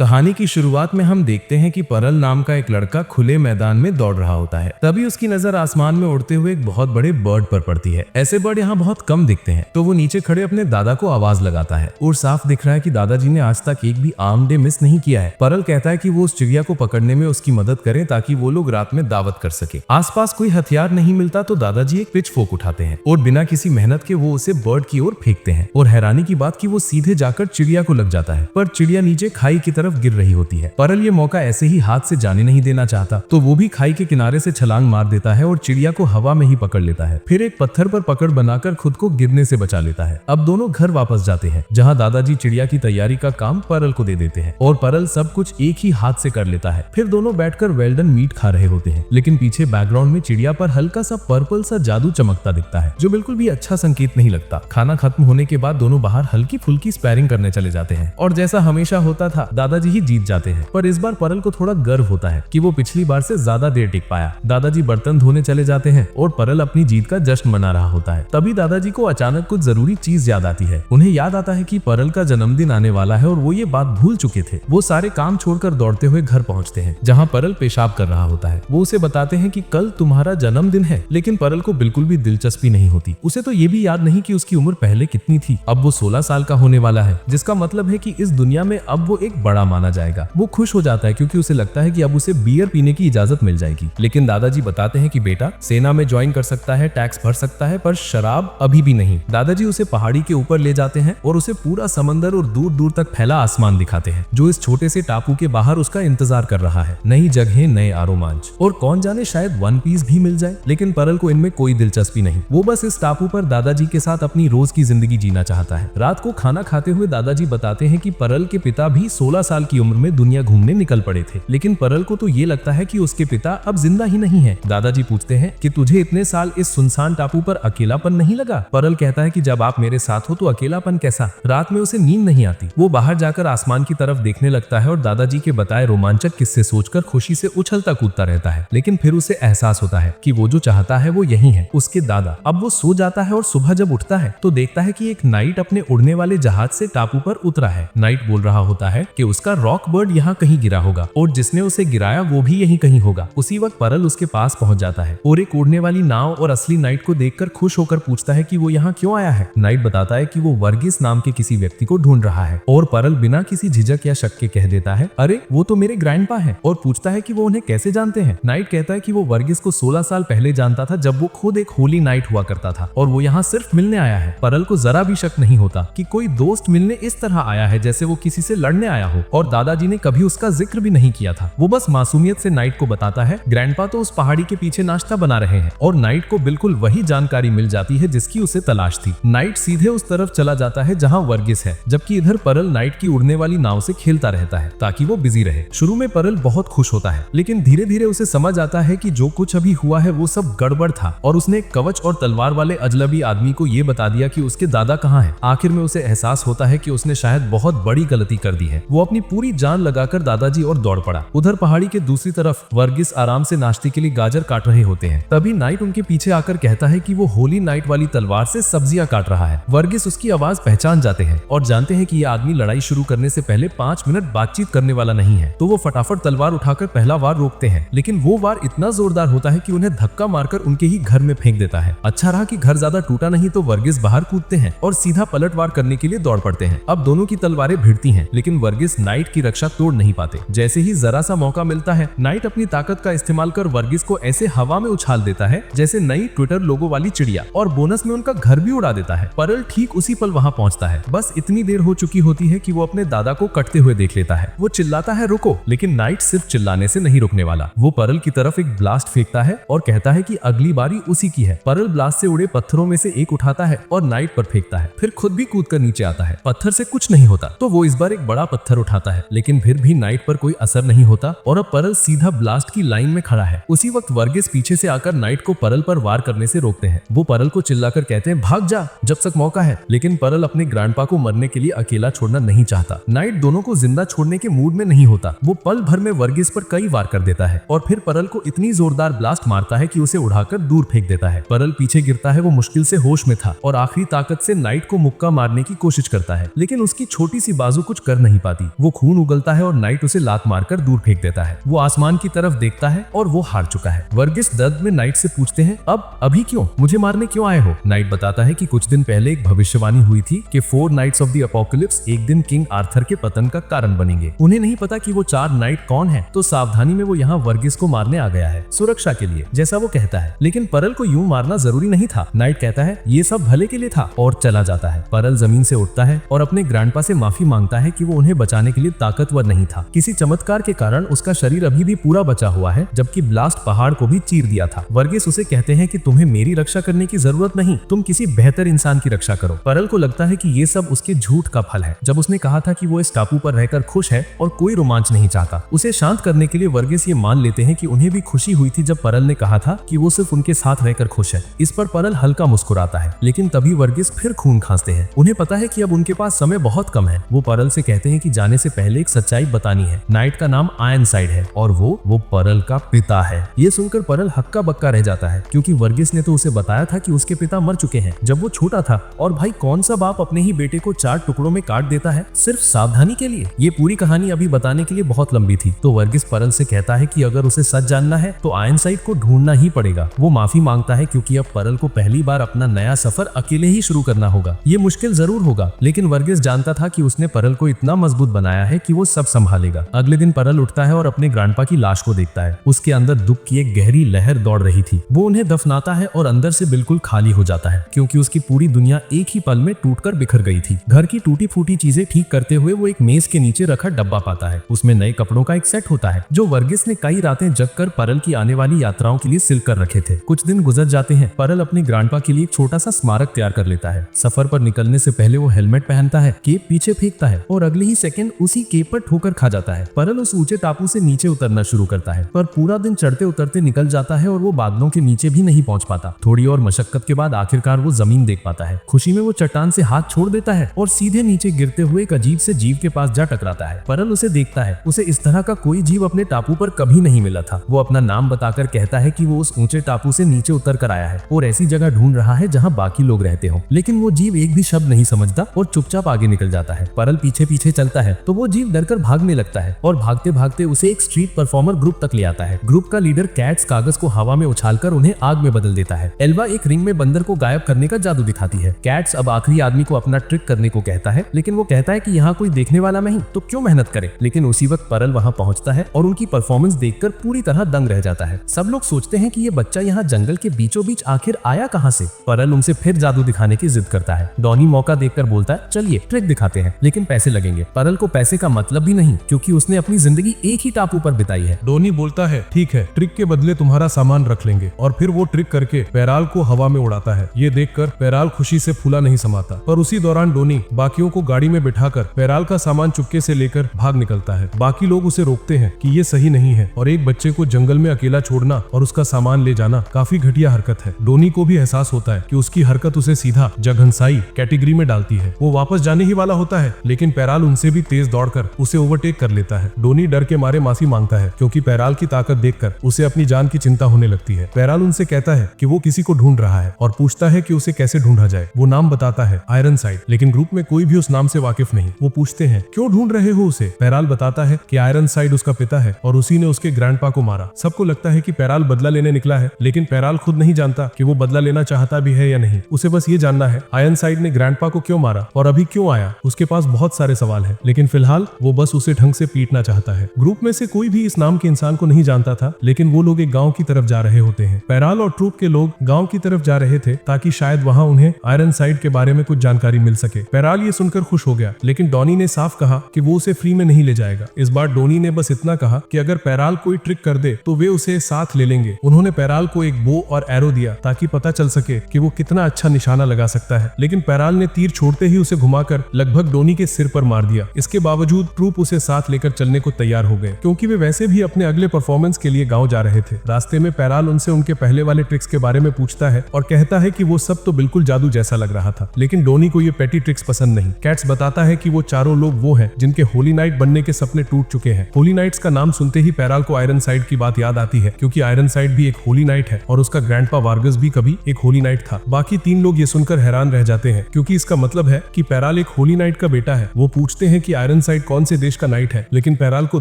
कहानी की शुरुआत में हम देखते हैं कि परल नाम का एक लड़का खुले मैदान में दौड़ रहा होता है। तभी उसकी नजर आसमान में उड़ते हुए एक बहुत बड़े बर्ड पर पड़ती है। ऐसे बर्ड यहाँ बहुत कम दिखते हैं, तो वो नीचे खड़े अपने दादा को आवाज लगाता है और साफ दिख रहा है कि दादाजी ने आज तक एक भी आम डे मिस नहीं किया है। परल कहता है कि वो उस चिड़िया को पकड़ने में उसकी मदद करें ताकि वो लोग रात में दावत कर सके। आसपास कोई हथियार नहीं मिलता तो दादाजी एक पिच फोक उठाते हैं और बिना किसी मेहनत के वो उसे बर्ड की ओर फेंकते हैं। और हैरानी की बात कि वो सीधे जाकर चिड़िया को लग जाता है, पर चिड़िया नीचे खाई की तरफ गिर रही होती है। परल ये मौका ऐसे ही हाथ से जाने नहीं देना चाहता, तो वो भी खाई के किनारे से छलांग मार देता है और चिड़िया को हवा में ही पकड़ लेता है। फिर एक पत्थर पर पकड़ बनाकर खुद को गिरने से बचा लेता है। अब दोनों घर वापस जाते हैं, जहाँ दादाजी चिड़िया की तैयारी का काम परल को दे देते हैं और परल सब कुछ एक ही हाथ से कर लेता है। फिर दोनों बैठकर वेल्डन मीट खा रहे होते हैं, लेकिन पीछे बैकग्राउंड में चिड़िया पर हल्का सा पर्पल सा जादू चमकता दिखता है, जो बिल्कुल भी अच्छा संकेत नहीं लगता। खाना खत्म होने के बाद दोनों बाहर हल्की फुल्की स्पैरिंग करने चले जाते हैं और जैसा हमेशा होता था दादाजी ही जीत जाते हैं। पर इस बार परल को थोड़ा गर्व होता है कि वो पिछली बार से ज्यादा देर टिक पाया। दादाजी बर्तन धोने चले जाते हैं और परल अपनी जीत का जश्न मना रहा होता है। तभी दादाजी को अचानक कुछ जरूरी चीज याद आती है। उन्हें याद आता है कि परल का जन्मदिन आने वाला है और वो ये बात भूल चुके थे। वो सारे काम छोड़कर दौड़ते हुए घर पहुंचते हैं, जहां परल पेशाब कर रहा होता है। वो उसे बताते हैं कि कल तुम्हारा जन्मदिन है, लेकिन परल को बिल्कुल भी दिलचस्पी नहीं होती। उसे तो ये भी याद नहीं कि उसकी उम्र पहले कितनी थी। अब वो 16 साल का होने वाला है, जिसका मतलब है कि इस दुनिया में अब वो एक बड़ा माना जाएगा। वो खुश हो जाता है क्योंकि उसे लगता है कि अब उसे बियर पीने की इजाजत मिल जाएगी। लेकिन दादाजी बताते हैं कि बेटा सेना में ज्वाइन कर सकता है, टैक्स भर सकता है, पर शराब अभी भी नहीं। दादाजी उसे पहाड़ी के ऊपर ले जाते हैं और उसे पूरा समंदर और दूर दूर तक फैला आसमान दिखाते हैं, जो इस छोटे से टापू के बाहर उसका इंतजार कर रहा है। नई जगह, नए रोमांच और कौन जाने शायद वन पीस भी मिल जाए। लेकिन परल को इनमें कोई दिलचस्पी नहीं। वो बस इस टापू पर दादाजी के साथ अपनी रोज की जिंदगी जीना चाहता है। रात को खाना खाते हुए दादाजी बताते हैं कि परल के पिता भी 16 साल की उम्र में दुनिया घूमने निकल पड़े थे, लेकिन परल को तो ये लगता है कि उसके पिता अब जिंदा ही नहीं है। दादाजी पूछते हैं कि तुझे इतने साल इस सुनसान टापू पर अकेलापन नहीं लगा? परल कहता है कि जब आप मेरे साथ हो तो अकेलापन कैसा। रात में उसे नींद नहीं आती। वो बाहर जाकर आसमान की तरफ देखने लगता है और दादाजी के बताए रोमांचक किस्से सोचकर खुशी से उछलता कूदता रहता है। लेकिन फिर उसे एहसास होता है कि वो जो चाहता है वो यही है, उसके दादा। अब वो सो जाता है और सुबह जब उठता है तो देखता है कि एक नाइट अपने उड़ने वाले जहाज से टापू पर उतरा है। नाइट बोल रहा होता है कि उसका रॉक बर्ड यहाँ कहीं गिरा होगा और जिसने उसे गिराया वो भी यहीं कहीं होगा। उसी वक्त परल उसके पास पहुंच जाता है और एक उड़ने वाली नाव और असली नाइट को देखकर खुश होकर पूछता है कि वो यहाँ क्यों आया है। नाइट बताता है कि वो वर्गीस नाम के किसी व्यक्ति को ढूंढ रहा है और परल बिना किसी झिझक या शक के कह देता है, अरे वो तो मेरे ग्रैंडपा है, और पूछता है कि वो उन्हें कैसे जानते हैं। नाइट कहता है कि वो वर्गीस को 16 साल पहले जानता था, जब वो खुद एक होली नाइट हुआ करता था और वो यहाँ सिर्फ मिलने आया है। परल को जरा भी शक नहीं होता कि कोई दोस्त मिलने इस तरह आया है जैसे वो किसी से लड़ने आया हो, और दादाजी ने कभी उसका जिक्र भी नहीं किया था। वो बस मासूमियत से नाइट को बताता है ग्रैंडपा तो उस पहाड़ी के पीछे नाश्ता बना रहे हैं, और नाइट को बिल्कुल वही जानकारी मिल जाती है जिसकी उसे तलाश थी। नाइट सीधे उस तरफ चला जाता है जहाँ वर्गीस है, जबकि इधर परल नाइट की उड़ने वाली नाव से खेलता रहता है ताकि वो बिजी रहे। शुरू में परल बहुत खुश होता है, लेकिन धीरे धीरे उसे समझ आता है कि जो कुछ अभी हुआ है वो सब गड़बड़ था और उसने कवच और तलवार वाले अजनबी आदमी को ये बता दिया कि उसके दादा कहाँ हैं। आखिर में उसे एहसास होता है कि उसने शायद बहुत बड़ी गलती कर दी है। वो अपनी पूरी जान लगाकर दादाजी और दौड़ पड़ा। उधर पहाड़ी के दूसरी तरफ वर्गीस आराम से नाश्ते के लिए गाजर काट रहे होते हैं। तभी नाइट उनके पीछे आकर कहता है कि वो होली नाइट वाली तलवार से सब्जियां काट रहा है। वर्गीस उसकी आवाज पहचान जाते हैं और जानते हैं कि ये आदमी लड़ाई शुरू करने से पहले 5 मिनट बातचीत करने वाला नहीं है, तो वो फटाफट तलवार उठाकर पहला वार रोकते हैं। लेकिन वो वार इतना जोरदार होता है कि उन्हें धक्का मारकर उनके ही घर में फेंक देता है। अच्छा रहा कि घर ज्यादा टूटा नहीं, तो वर्गीस बाहर कूदते हैं और सीधा पलटवार करने के लिए दौड़ पड़ते हैं। अब दोनों की तलवारें भिड़ती हैं, लेकिन वर्गीस नाइट की रक्षा तोड़ नहीं पाते। जैसे ही जरा सा मौका मिलता है, नाइट अपनी ताकत का इस्तेमाल कर वर्गीस को ऐसे हवा में उछाल देता है जैसे नई ट्विटर लोगो वाली चिड़िया, और बोनस में उनका घर भी उड़ा देता है। परल ठीक उसी पल वहां पहुंचता है। बस इतनी देर हो चुकी होती है कि वो अपने दादा को कटते हुए देख लेता है। वो चिल्लाता है रुको, लेकिन नाइट सिर्फ चिल्लाने से नहीं रुकने वाला। वो परल की तरफ एक ब्लास्ट फेंकता है और कहता है कि अगली बारी उसी की है। परल ब्लास्ट से उड़े पत्थरों में से एक उठाता है और नाइट पर फेंकता है, फिर खुद भी कूदकर नीचे आता है। पत्थर से कुछ नहीं होता, तो वो इस बार एक बड़ा पत्थर उठाता है, लेकिन फिर भी नाइट पर कोई असर नहीं होता और अब परल सीधा ब्लास्ट की लाइन में खड़ा है। उसी वक्त वर्गीस पीछे से आकर नाइट को परल पर वार करने से रोकते हैं। वो परल को चिल्लाकर कहते हैं भाग जा जब तक मौका है, लेकिन परल अपने ग्रैंडपा को मरने के लिए अकेला छोड़ना नहीं चाहता। नाइट दोनों को जिंदा छोड़ने के मूड में नहीं होता। वो पल भर में वर्गीस पर कई वार कर देता है और फिर परल को इतनी जोरदार ब्लास्ट मारता है कि उसे उड़ाकर दूर फेंक देता है। परल पीछे गिरता है। वो मुश्किल से होश में था और आखिरी ताकत से नाइट को मुक्का मारने की कोशिश करता है, लेकिन उसकी छोटी सी बाजू कुछ कर नहीं पाती। वो वो खून उगलता है और नाइट उसे लात मारकर दूर फेंक देता है। वो आसमान की तरफ देखता है और वो हार चुका है। वर्गिस दर्द में नाइट से पूछते हैं, अब अभी क्यों, मुझे मारने क्यों आए हो? नाइट बताता है कि कुछ दिन पहले एक भविष्यवाणी हुई थी कि 4 नाइट्स ऑफ द अपोकलिप्स एक दिन किंग आर्थर के पतन का कारण बनेंगे। उन्हें नहीं पता कि वो 4 नाइट कौन है, तो सावधानी में वो यहाँ वर्गिस को मारने आ गया है, सुरक्षा के लिए, जैसा वो कहता है। लेकिन परल को यूं मारना जरूरी नहीं था। नाइट कहता है ये सब भले के लिए था और चला जाता है। परल जमीन से उठता है और अपने ग्रैंडपा से माफी मांगता है कि वो उन्हें बचाने के लिए ताकतवर नहीं था। किसी चमत्कार के कारण उसका शरीर अभी भी पूरा बचा हुआ है, जबकि ब्लास्ट पहाड़ को भी चीर दिया था। वर्गिस उसे कहते हैं कि तुम्हें मेरी रक्षा करने की जरूरत नहीं, तुम किसी बेहतर इंसान की रक्षा करो। परल को लगता है कि ये सब उसके झूठ का फल है। जब उसने कहा था कि वो इस टापू पर रहकर खुश है और कोई रोमांच नहीं चाहता, उसे शांत करने के लिए वर्गिस ये मान लेते हैं कि उन्हें भी खुशी हुई थी जब परल ने कहा था कि वो सिर्फ उनके साथ रहकर खुश है। इस पर परल हल्का मुस्कुराता है, लेकिन तभी वर्गिस फिर खून खांसते हैं। उन्हें पता है कि अब उनके पास समय बहुत कम है। वो परल से कहते हैं कि जाने से पहले एक सच्चाई बतानी है। नाइट का नाम आयरनसाइड है और वो परल का पिता है। ये सुनकर परल हक्का बक्का रह जाता है, क्योंकि वर्गिस ने तो उसे बताया था कि उसके पिता मर चुके हैं जब वो छोटा था। और भाई कौन सा बाप अपने ही बेटे को 4 टुकड़ों में काट देता है सिर्फ सावधानी के लिए? ये पूरी कहानी अभी बताने के लिए बहुत लंबी थी। तो वर्गिस परल से कहता है कि अगर उसे सच जानना है तो आयरनसाइड को ढूंढना ही पड़ेगा। वो माफी मांगता है क्योंकि अब परल को पहली बार अपना नया सफर अकेले ही शुरू करना होगा। ये मुश्किल जरूर होगा, लेकिन वर्गिस जानता था कि उसने परल को इतना मजबूत बनाया है कि वो सब संभालेगा। अगले दिन परल उठता है और अपने ग्रैंडपा की लाश को देखता है। उसके अंदर दुख की एक गहरी लहर दौड़ रही थी। वो उन्हें दफनाता है और अंदर से बिल्कुल खाली हो जाता है, क्योंकि उसकी पूरी दुनिया एक ही पल में टूटकर बिखर गई थी। घर की टूटी फूटी चीजें ठीक करते हुए वो एक मेज के नीचे रखा डब्बा पाता है। उसमें नए कपड़ों का एक सेट होता है जो वर्गिस ने कई रातें जगकर परल की आने वाली यात्राओं के लिए सिल कर रखे थे। कुछ दिन गुजर जाते हैं। परल अपने ग्रैंडपा के लिए एक छोटा सा स्मारक तैयार कर लेता है। सफर पर निकलने से पहले वो हेलमेट पहनता है, केप पीछे फेंकता है और अगले ही सेकंड उसी केप पर ठोकर खा जाता है। परल उस ऊंचे टापू से नीचे उतरना शुरू करता है, पर पूरा दिन चढ़ते उतरते निकल जाता है और वो बादलों के नीचे भी नहीं पहुंच पाता। थोड़ी और मशक्कत के बाद आखिरकार वो जमीन देख पाता है। खुशी में वो चट्टान से हाथ छोड़ देता है और सीधे नीचे गिरते हुए एक अजीब से जीव के पास जा टकराता है। परल उसे देखता है। उसे इस तरह का कोई जीव अपने टापू पर कभी नहीं मिला था। वो अपना नाम बताकर कहता है कि वो उस ऊंचे टापू से नीचे उतर कर आया है और ऐसी जगह ढूंढ रहा है जहाँ बाकी लोग रहते हो। लेकिन वो जीव एक भी शब्द नहीं समझता और चुपचाप आगे निकल जाता है। परल पीछे पीछे चलता है तो वो जीव डरकर भागने लगता है और भागते भागते उसे एक स्ट्रीट परफॉर्मर ग्रुप तक ले आता है। ग्रुप का लीडर कैट्स कागज को हवा में उछालकर उन्हें आग में बदल देता है। एल्वा एक रिंग में बंदर को गायब करने का जादू दिखाती है। कैट्स अब आखिरी आदमी को अपना ट्रिक करने को कहता है, लेकिन वो कहता है कि यहाँ कोई देखने वाला नहीं तो क्यों मेहनत करे। लेकिन उसी वक्त परल वहाँ पहुँचता है और उनकी परफॉर्मेंस देखकर पूरी तरह दंग रह जाता है। सब लोग सोचते हैं कि ये बच्चा यहाँ जंगल के बीचों बीच आखिर आया कहाँ से। परल उनसे फिर जादू दिखाने की जिद करता है। डॉनी मौका देखकर बोलता है, चलिए ट्रिक दिखाते हैं, लेकिन पैसे लगेंगे। परल को पैसे का मतलब भी नहीं, क्योंकि उसने अपनी जिंदगी एक ही टापू पर बिताई है। डॉनी बोलता है, ठीक है, ट्रिक के बदले तुम्हारा सामान रख लेंगे। और फिर वो ट्रिक करके पैराल को हवा में उड़ाता है। ये देखकर पैराल खुशी से फूला नहीं समाता। पर उसी दौरान डॉनी बाकियों को गाड़ी में बिठाकर पैराल का सामान चुपके से लेकर भाग निकलता है। बाकी लोग उसे रोकते हैं कि ये सही नहीं है और एक बच्चे को जंगल में अकेला छोड़ना और उसका सामान ले जाना काफी घटिया हरकत है। डॉनी को भी एहसास होता है कि उसकी हरकत उसे सीधा जघन्यसाई कैटेगरी में डालती है। वो वापस जाने ही वाला होता है, लेकिन पैराल उनसे भी तेज दौड़कर उसे ओवरटेक कर लेता है। डॉनी डर के मारे माफी मांगता है, क्योंकि पैराल की ताकत देखकर उसे अपनी जान की चिंता होने लगती है। पैराल उनसे कहता है कि वो किसी को ढूंढ रहा है और पूछता है कि उसे कैसे ढूंढा जाए। वो नाम बताता है, आयरनसाइड, लेकिन ग्रुप में कोई भी उस नाम से वाकिफ नहीं। वो पूछते हैं, क्यों ढूंढ रहे हो उसे? पैराल बताता है कि आयरनसाइड उसका पिता है और उसी ने उसके ग्रैंडपा को मारा। सबको लगता है कि पैराल बदला लेने निकला है, लेकिन पैराल खुद नहीं जानता कि वो बदला लेना चाहता भी है या नहीं। उसे बस ये जानना है आयरनसाइड ने ग्रैंडपा को क्यों मारा और अभी क्यों आया। उसके पास बहुत सारे सवाल है, लेकिन फिलहाल वो बस उसे ढंग से पीटना चाहता है। ग्रुप में से कोई भी इस नाम के इंसान को नहीं जानता था, लेकिन वो लोग एक गांव की तरफ जा रहे होते हैं। पैराल और ट्रूप के लोग गांव की तरफ जा रहे थे ताकि शायद वहां उन्हें आयरनसाइड के बारे में कुछ जानकारी मिल सके। पैराल ये सुनकर खुश हो गया, लेकिन डॉनी ने साफ कहा कि वो उसे फ्री में नहीं ले जाएगा। इस बार डॉनी ने बस इतना कहा कि अगर पैराल कोई ट्रिक कर दे तो वे उसे साथ ले लेंगे। उन्होंने पैराल को एक बो और एरो दिया ताकि पता चल सके कि वो कितना अच्छा निशाना लगा सकता है, लेकिन पैराल ने तीर छोड़ते ही उसे घुमाकर लगभग डॉनी के सिर पर मार दिया। इसके बावजूद ट्रूप उसे साथ लेकर चलने को तैयार हो गए, क्योंकि वे वैसे भी अपने अगले परफॉर्मेंस के लिए गांव जा रहे थे। रास्ते में पैराल उनसे उनके पहले वाले ट्रिक्स के बारे में पूछता है और कहता है कि वो सब तो बिल्कुल जादू जैसा लग रहा था, लेकिन डॉनी को ये पेटी ट्रिक्स पसंद नहीं। कैट्स बताता है कि वो चारों लोग वो हैं जिनके होली नाइट बनने के सपने टूट चुके हैं। होली नाइट्स का नाम सुनते ही पैराल को आयरनसाइड की बात याद आती है, क्योंकि आयरनसाइड भी एक होली नाइट है और उसका ग्रैंडपा वार्गस भी कभी एक होली नाइट था। बाकी 3 लोग ये सुनकर हैरान रह जाते हैं, क्योंकि इसका मतलब है कि पैराल एक होली नाइट का बेटा है। वो पूछते हैं कि आयरन साइड कौन से देश का नाइट है, लेकिन पैराल को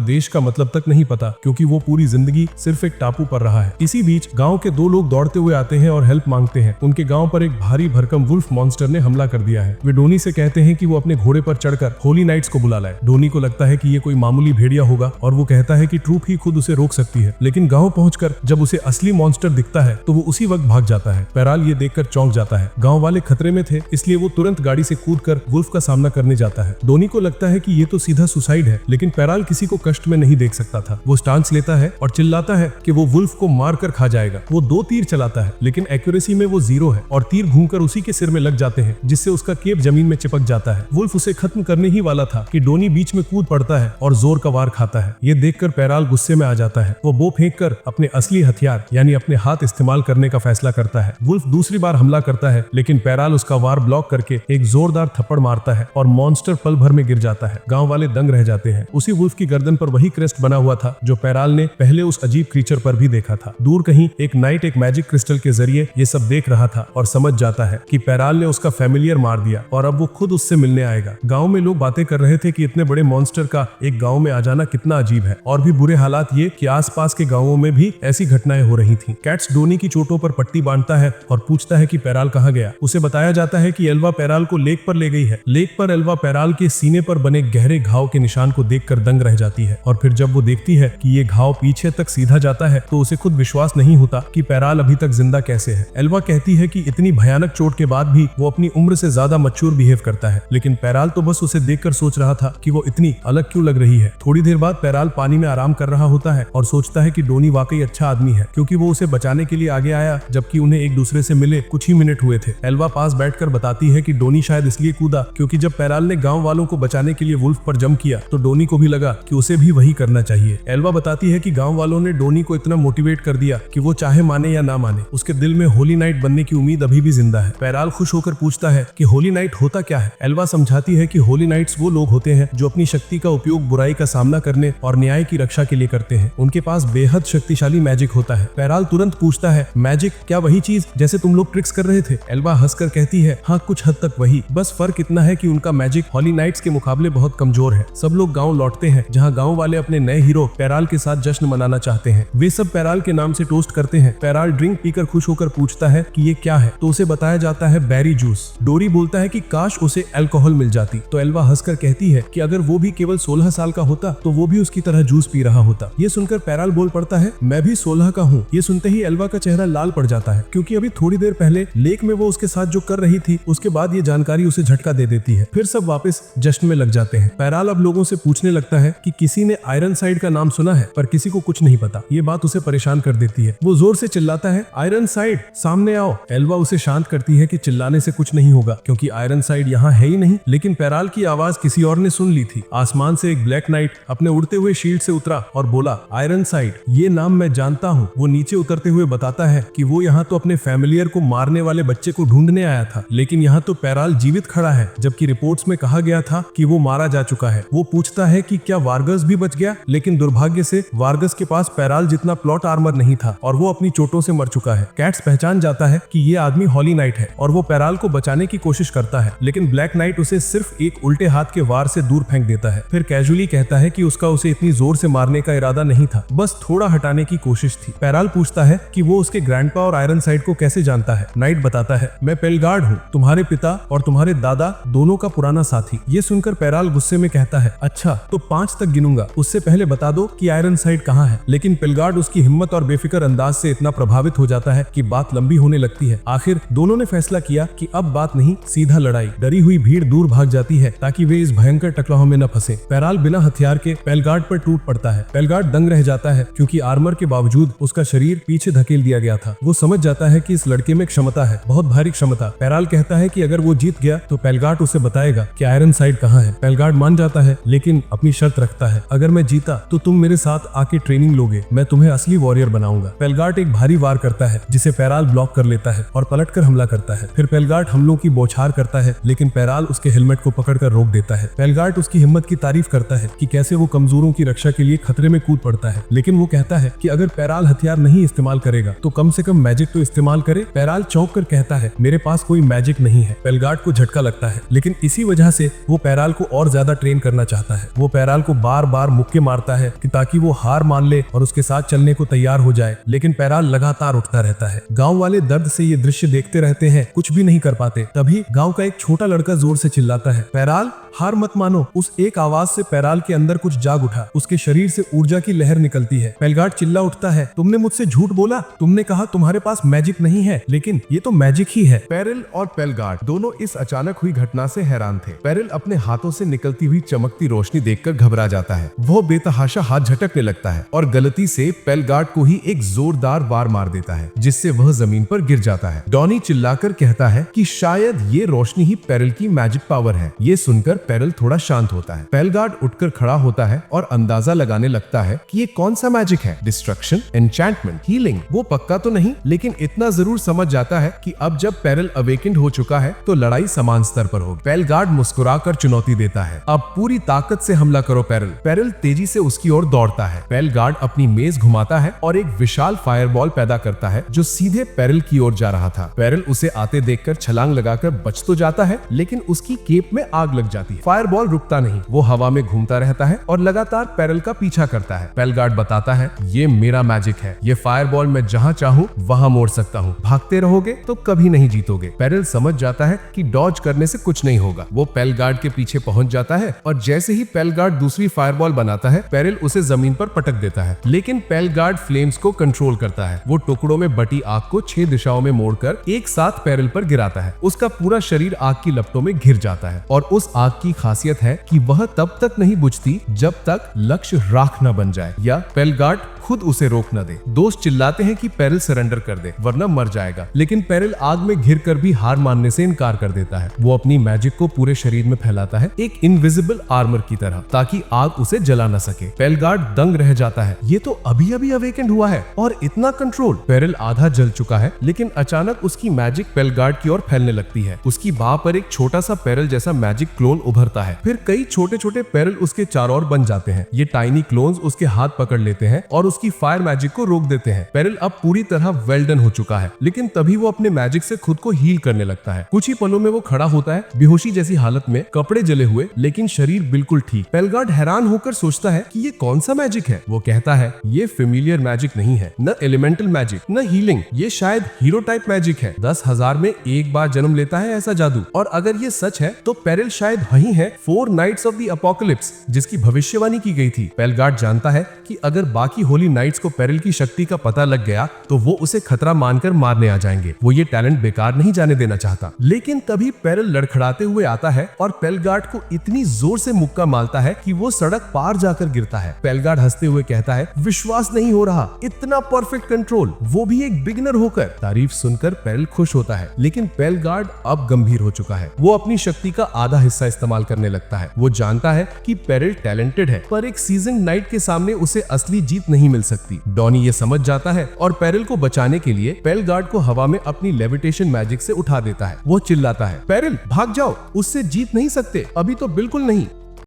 देश का मतलब तक नहीं पता क्योंकि वो पूरी जिंदगी सिर्फ एक टापू पर रहा है। इसी बीच गांव के दो लोग दौड़ते हुए आते हैं और हेल्प मांगते हैं। उनके गांव पर एक भारी भरकम वुल्फ मॉन्स्टर ने हमला कर दिया है। वे डोनी से कहते हैं कि वो अपने घोड़े पर चढ़कर होली नाइट्स को बुला लाए। डोनी को लगता है कि ये कोई मामूली भेड़िया होगा और वो कहता है कि ट्रूप ही खुद उसे रोक सकती है, लेकिन गांव पहुंचकर जब उसे असली मॉन्स्टर दिखता है तो वो उसी वक्त भाग जाता है। पैराल ये देखकर चौंक जाता है। गांव वाले खतरे में थे, इसलिए वो तुरंत गाड़ी से कूदकर वुल्फ का सामना करने जाता है। डोनी को लगता है कि ये तो सीधा सुसाइड है, लेकिन पैराल किसी को कष्ट में नहीं देख सकता था। वो स्टांस लेता है और चिल्लाता है कि वो वुल्फ को मार कर खा जाएगा। वो 2 तीर चलाता है, लेकिन एक्यूरेसी में वो 0 है और तीर घूमकर उसी के सिर में लग जाते हैं, जिससे उसका केप जमीन में चिपक जाता है। वुल्फ उसे खत्म करने ही वाला था कि डोनी बीच में कूद पड़ता है और जोर का वार खाता है। ये देखकर पैराल गुस्से में आ जाता है। वो बो फेंक कर अपने असली हथियार यानी अपने हाथ इस्तेमाल करने का फैसला करता है। वुल्फ दूसरी बार हमला करता है, लेकिन पैराल उसका वार ब्लॉक करके एक जोरदार थप्पड़ मारता है और मॉन्स्टर पल भर में गिर जाता है। गांव वाले दंग रह जाते हैं। उसी वुल्फ की गर्दन पर वही क्रेस्ट बना हुआ था जो पैराल ने पहले उस अजीब क्रीचर पर भी देखा था। दूर कहीं एक नाइट एक मैजिक क्रिस्टल के जरिए ये सब देख रहा था और समझ जाता है कि पैराल ने उसका फैमिलियर मार दिया और अब वो खुद उससे मिलने आएगा। गांव में लोग बातें कर रहे थे कि इतने बड़े मॉन्स्टर का एक गांव में आ जाना कितना अजीब है, और भी बुरे हालात ये कि आसपास के गांवों में भी ऐसी घटनाएं हो रही थीं। कैट्स डोनी की चोटों पर पट्टी बांधता है और पूछता है कि पैराल कहाँ गया। उसे बताया जाता है कि एल्वा पैराल को लेक पर ले गई है। लेक पर एल्वा पैराल के सीने पर बने गहरे घाव के निशान को देखकर दंग रह जाती है और फिर जब वो देखती है कि ये घाव पीछे तक सीधा जाता है तो उसे खुद विश्वास नहीं होता कि पैराल अभी तक जिंदा कैसे है। एल्वा कहती है कि इतनी भयानक चोट के बाद भी वो अपनी उम्र से ज्यादा मैच्योर बिहेव करता है, लेकिन पैराल तो बस उसे देखकर सोच रहा था कि वो इतनी अलग क्यों लग रही है। थोड़ी देर बाद पैराल पानी में आराम कर रहा होता है और सोचता है कि डोनी वाकई अच्छा आदमी है, क्योंकि वो उसे बचाने के लिए आगे आया जबकि उन्हें एक दूसरे से मिले कुछ ही मिनट हुए थे। एल्वा पास बैठकर बताती है कि डोनी शायद इसलिए कूदा क्योंकि जब पैराल ने गांव वालों को बचाने के लिए वुल्फ पर जंप किया तो डोनी को भी लगा कि उसे भी वही करना चाहिए। एल्वा बताती है कि गांव वालों ने डोनी को इतना मोटिवेट कर दिया कि वो चाहे माने या ना माने उसके दिल में होली नाइट बनने की उम्मीद अभी भी जिंदा है। पैराल खुश होकर पूछता है कि होली नाइट होता क्या है। एल्वा समझाती है कि होली नाइट्स वो लोग होते हैं जो अपनी शक्ति का उपयोग बुराई का सामना करने और न्याय की रक्षा के लिए करते हैं। उनके पास बेहद शक्तिशाली मैजिक होता है। पैराल तुरंत पूछता है, मैजिक क्या वही चीज जैसे तुम लोग ट्रिक्स कर रहे थे? एल्वा हंसकर कहती है, हाँ कुछ हद तक वही, बस फर्क इतना है कि उनका मैजिक हॉली नाइट्स के मुकाबले बहुत कमजोर है। सब लोग गांव लौटते हैं जहां गांव वाले अपने नए हीरो पैराल के साथ जश्न मनाना चाहते हैं। वे सब पैराल के नाम से टोस्ट करते हैं। पैराल ड्रिंक पीकर खुश होकर पूछता है कि ये क्या है, तो उसे बताया जाता है बेरी जूस। डोरी बोलता है कि काश उसे अल्कोहल मिल जाती, तो एल्वा हंसकर कहती है कि अगर वो भी केवल 16 साल का होता तो वो भी उसकी तरह जूस पी रहा होता। ये सुनकर पैराल बोल पड़ता है, मैं भी 16 का हूँ। ये सुनते ही एल्वा का चेहरा लाल पड़ जाता है क्योंकि अभी थोड़ी देर पहले लेक में वो उसके साथ जो कर रही थी उसके बाद ये जानकारी उसे झटका दे देती है। फिर सब वापस जश्न में लग जाते हैं। पैराल अब लोगों से पूछने लगता है कि किसी ने आयरन साइड का नाम सुना है, पर किसी को कुछ नहीं पता। ये बात उसे परेशान कर देती है। वो जोर से चिल्लाता है, आयरन साइड सामने आओ। एल्वा उसे शांत करती है कि चिल्लाने से कुछ नहीं होगा क्योंकि आयरन साइड यहाँ है ही नहीं। लेकिन पैराल की आवाज किसी और ने सुन ली थी। आसमान से एक ब्लैक नाइट अपने उड़ते हुए शील्ड से उतरा और बोला, आयरन साइड ये नाम मैं जानता हूँ। वो नीचे उतरते हुए बताता है कि वो यहाँ तो अपने फैमिलियर को मारने वाले बच्चे को ढूंढने आया था, लेकिन यहाँ तो पैराल जीवित खड़ा है जबकि रिपोर्ट्स में कहा गया था कि वो मारा जा चुका है। वो पूछता है कि क्या वार्गस भी बच गया, लेकिन दुर्भाग्य से वार्गस के पास पैराल जितना प्लॉट आर्मर नहीं था और वो अपनी चोटों से मर चुका है। कैट्स पहचान जाता है कि ये आदमी हॉली नाइट है और वो पैराल को बचाने की कोशिश करता है, लेकिन ब्लैक नाइट उसे सिर्फ एक उल्टे हाथ के वार से दूर फेंक देता है। फिर कैजुअली कहता है कि उसका उसे इतनी जोर से मारने का इरादा नहीं था, बस थोड़ा हटाने की कोशिश थी। पैराल पूछता है कि वो उसके ग्रैंडपा और आयरन साइड को कैसे जानता है। नाइट बताता है, मैं पेलगार्ड हूँ, तुम्हारे पिता और तुम्हारे दादा दोनों का पुराना साथी। ये सुनकर पैराल गुस्से में कहता है, अच्छा तो 5 तक गिनूंगा, उससे पहले बता दो कि आयरन साइड कहाँ है। लेकिन पेलगार्ड उसकी हिम्मत और बेफिक्र अंदाज से इतना प्रभावित हो जाता है कि बात लंबी होने लगती है। आखिर दोनों ने फैसला किया कि अब बात नहीं, सीधा लड़ाई। डरी हुई भीड़ दूर भाग जाती है ताकि वे इस भयंकर टकराव में न फंसे। पैराल बिना हथियार के पेलगार्ड पर टूट पड़ता है। पेलगार्ड दंग रह जाता है क्योंकि आर्मर के बावजूद उसका शरीर पीछे धकेल दिया गया था। वो समझ जाता है कि इस लड़के में क्षमता है, बहुत भारी क्षमता। पैराल कहता है कि अगर वो जीत गया तो पेलगार्ड उसे बताएगा कि आयरन साइड कहाँ है। पेलगार्ड मान जाता है, लेकिन अपनी शर्त रखता है, अगर मैं जीता तो तुम मेरे साथ आके ट्रेनिंग लोगे, मैं तुम्हें असली वॉरियर बनाऊंगा। पेलगार्ड एक भारी वार करता है जिसे पैराल ब्लॉक कर लेता है और पलटकर हमला करता है। फिर पेलगार्ड हमलों की बौछार करता है, लेकिन पैराल उसके हेलमेट को पकड़कर रोक देता है। पेलगार्ड उसकी हिम्मत की तारीफ करता है कि कैसे वो कमजोरों की रक्षा के लिए खतरे में कूद पड़ता है, लेकिन वो कहता है कि अगर पैराल हथियार नहीं इस्तेमाल करेगा तो कम से कम मैजिक तो इस्तेमाल करे। पैराल चौंक कर कहता है, मेरे पास कोई मैजिक नहीं है। पेलगार्ड को झटका लगता है, लेकिन इसी वजह से वो पैराल को और ज्यादा ज्यादा ट्रेन करना चाहता है। वो पैराल को बार बार मुक्के मारता है कि ताकि वो हार मान ले और उसके साथ चलने को तैयार हो जाए, लेकिन पैराल लगातार उठता रहता है। गांव वाले दर्द से ये दृश्य देखते रहते हैं, कुछ भी नहीं कर पाते। तभी गांव का एक छोटा लड़का जोर से चिल्लाता है, पैराल हार मत मानो। उस एक आवाज से पैराल के अंदर कुछ जाग उठा। उसके शरीर से ऊर्जा की लहर निकलती है। पेलगार्ड चिल्ला उठता है, तुमने मुझसे झूठ बोला, तुमने कहा तुम्हारे पास मैजिक नहीं है, लेकिन ये तो मैजिक ही है। पेरिल और पेलगार्ड दोनों इस अचानक हुई घटना से हैरान थे। पेरिल अपने हाथों से निकलती हुई चमकती रोशनी देखकर घबरा जाता है। वो बेतहाशा हाथ झटकने लगता है और गलती से पेलगार्ड को ही एक जोरदार वार मार देता है, जिससे वह जमीन पर गिर जाता है। डॉनी चिल्लाकर कहता है कि शायद ये रोशनी ही पेरिल की मैजिक पावर है। ये सुनकर पेरिल थोड़ा शांत होता है। पेलगार्ड उठकर खड़ा होता है और अंदाजा लगाने लगता है कि ये कौन सा मैजिक है, डिस्ट्रक्शन, एन्चैंटमेंट, हीलिंग। वो पक्का तो नहीं, लेकिन इतना जरूर समझ जाता है कि अब जब पेरिल अवेकेंड हो चुका है तो लड़ाई समान स्तर पर होगी। पेलगार्ड मुस्कुराकर चुनौती देता है, अब पूरी ताकत से हमला करो पेरिल। पेरिल तेजी से उसकी ओर दौड़ता है। पेलगार्ड अपनी मेज घुमाता है और एक विशाल फायरबॉल पैदा करता है जो सीधे पेरिल की ओर जा रहा था। पेरिल उसे आते देखकर छलांग लगाकर बच तो जाता है, लेकिन उसकी केप में आग लग जाती है। फायरबॉल रुकता नहीं, वो हवा में घूमता रहता है और लगातार पेरिल का पीछा करता है। पेलगार्ड बताता है, ये मेरा मैजिक है, ये फायरबॉल मैं जहां चाहूं वहां मोड़ सकता हूं। भागते रहोगे तो कभी नहीं जीतोगे। पेरिल समझ जाता है कि डॉज करने से कुछ नहीं होगा। वो पेलगार्ड के पीछे पहुंच जाता है और जैसे ही पेलगार्ड दूसरी फायरबॉल बनाता है, पेरिल उसे जमीन पर पटक देता है। लेकिन पेलगार्ड फ्लेम्स को कंट्रोल करता है। वो टुकड़ों में बटी आग को 6 दिशाओं में मोड़कर एक साथ पेरिल पर गिराता है। उसका पूरा शरीर आग की लपटों में घिर जाता है और उस आग की खासियत है कि वह तब तक नहीं बुझती जब तक लक्ष्य राख न बन जाए या पेलगार्ड खुद उसे रोक न दे। दोस्त चिल्लाते हैं कि पेरिल सरेंडर कर दे वरना मर जाएगा, लेकिन पेरिल आग में घिरकर भी हार मानने से इनकार कर देता है। वो अपनी मैजिक को पूरे शरीर में फैलाता है, एक इनविजिबल आर्मर की तरह, ताकि आग उसे जला न सके। पेलगार्ड दंग रह जाता है, ये तो अभी अभी अवेकेंड हुआ है और इतना कंट्रोल। पेरिल आधा जल चुका है, लेकिन अचानक उसकी मैजिक पेलगार्ड की ओर फैलने लगती है। उसकी बाह पर एक छोटा सा पेरिल जैसा मैजिक क्लोन उभरता है। फिर कई छोटे छोटे पेरिल उसके चारों ओर बन जाते हैं। ये टाइनी क्लोन्स उसके हाथ पकड़ लेते हैं और उसकी फायर मैजिक को रोक देते हैं। पेरिल अब पूरी तरह वेल डन हो चुका है, लेकिन तभी वो अपने मैजिक से खुद को हील करने लगता है। कुछ ही पलों में वो खड़ा होता है, बेहोशी जैसी हालत में, कपड़े जले हुए लेकिन शरीर बिल्कुल ठीक। पेलगार्ड हैरान होकर सोचता है कि ये कौन सा मैजिक है। वो कहता है, ये फेमिलियर मैजिक नहीं है, न एलिमेंटल मैजिक, न हीलिंग, ये शायद हीरो टाइप मैजिक है। 10,000 में एक बार जन्म लेता है ऐसा जादू। और अगर ये सच है तो पेरिल शायद वही है 4 नाइट्स ऑफ द अपोकलिप्स जिसकी भविष्यवाणी की गई थी। पेलगार्ड जानता है कि अगर बाकी होली नाइट्स को पेरिल की शक्ति का पता लग गया तो वो उसे खतरा मानकर मारने आ जाएंगे। वो ये टैलेंट बेकार नहीं जाने देना चाहता। लेकिन तभी पेरिल लड़खड़ाते हुए आता है और पेलगार्ड को इतनी जोर से मुक्का मारता है कि वो सड़क पार जाकर गिरता है। पेलगार्ड हंसते हुए कहता है, विश्वास नहीं हो रहा, इतना परफेक्ट कंट्रोल, वो भी एक बिगिनर होकर। तारीफ सुनकर पेरिल खुश होता है, लेकिन पेलगार्ड अब गंभीर हो चुका है। वो अपनी शक्ति का आधा हिस्सा इस्तेमाल करने लगता है। वो जानता है कि पेरिल टैलेंटेड है, पर एक सीजन नाइट के सामने उसे असली जीत नहीं मिल सकती। डॉनी ये समझ जाता है और पेरिल को बचाने के लिए पेलगार्ड को हवा में अपनी लेविटेशन मैजिक से उठा देता है। वो चिल्लाता है, पेरिल भाग जाओ, उससे जीत नहीं सकते, अभी तो बिल्कुल नहीं।